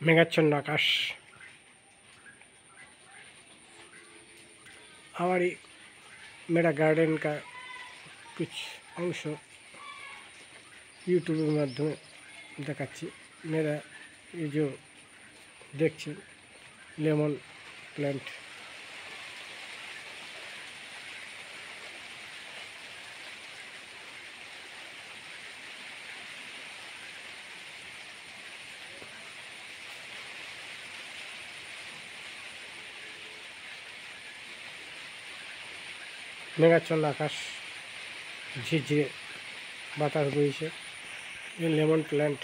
मेघाच्छन्न आकाश हमारी मेरा गार्डन का कुछ अंश यूट्यूब के माध्यम देखाচ্ছি मेरा ये जो देखছেন लेमन प्लांट मेघाच्छন্ন आकाश झिरझिरे বাতাস বইছে এই লেমন প্ল্যান্ট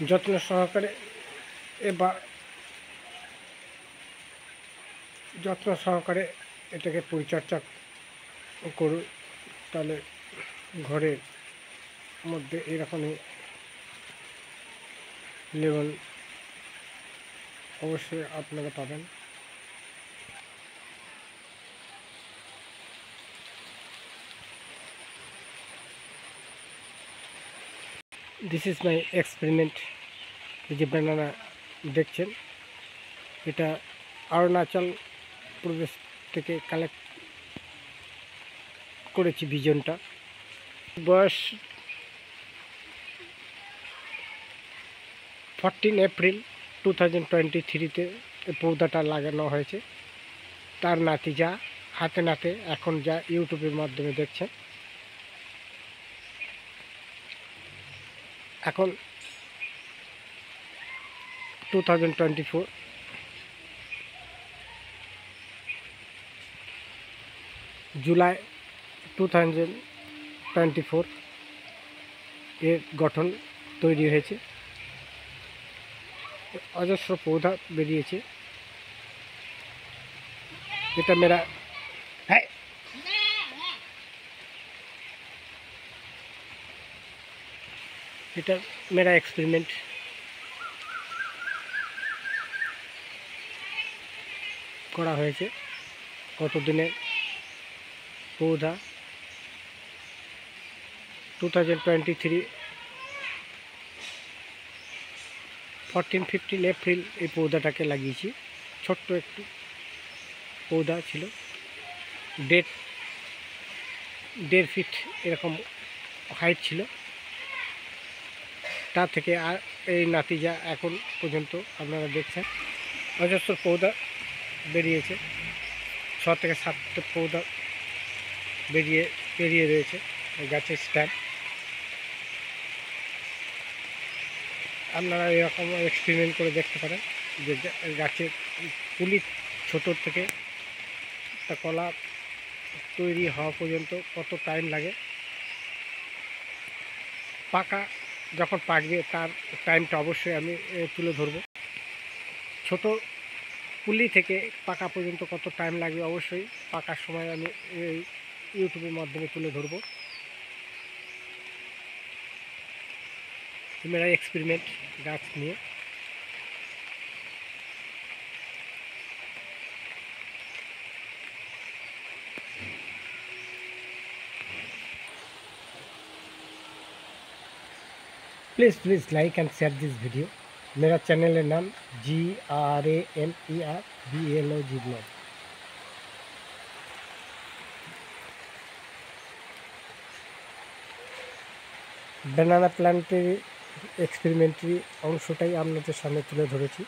যত্ন সহকারে এটাকে পরিচর্যা করুন তাহলে ঘরের মধ্যে এরকমই লেমন অবশ্যই আপনারা পাবেন। दिस इज माई एक्सपेरिमेंट जो बनाना देखছেন এটা অরুণাচল প্রদেশ থেকে কালেক্ট করেছি বিজনটা বয়স 14 এপ্রিল 2023 তে পৌধাটা লাগানো হয়েছে। তার নাতিজা হাতে নাতে এখন যা ইউটিউবের মাধ্যমে দেখছেন এখন 2024 জুলাই 2024 এর গঠন তৈরি হয়েছে। অজস্র পৌধা বেরিয়েছে। এটা मेरा एक्सपेरिमेंट करा হয়েছে কত দিনের পৌধা 2023 14-15 এপ্রিল এই পৌধাটাকে লাগিয়েছি। ছোট্ট একটু পৌধা ছিল 1.5 ফিট এরকম হাইট ছিল। তা থেকে আর এই নাতিজা এখন পর্যন্ত আপনারা দেখছেন অজস্র পৌধা বেরিয়েছে। 6 থেকে 7টা পৌধা বেরিয়ে রয়েছে গাছের স্ট্যান্ড। আপনারা এরকম এক্সপেরিমেন্ট করে দেখতে পারেন যে গাছের পুলি ছোট থেকে একটা কলা তৈরি হওয়া পর্যন্ত কত টাইম লাগে। যখন পাকবে তার টাইমটা অবশ্যই আমি তুলে ধরব। ছোট পুলি থেকে পাকা পর্যন্ত কত টাইম লাগবে অবশ্যই পাকার সময় আমি এই ইউটিউবের মাধ্যমে তুলে ধরব। मेरा एक्सपेरिमेंट गाछ निये please like and share this video. मेरा चैनल का नाम GRAMERBLOG ब्लॉग। बनाना प्लांटेर एक्सपेरिमेंटारी अंशटाई आपनादेर सामने तुले धरेছি।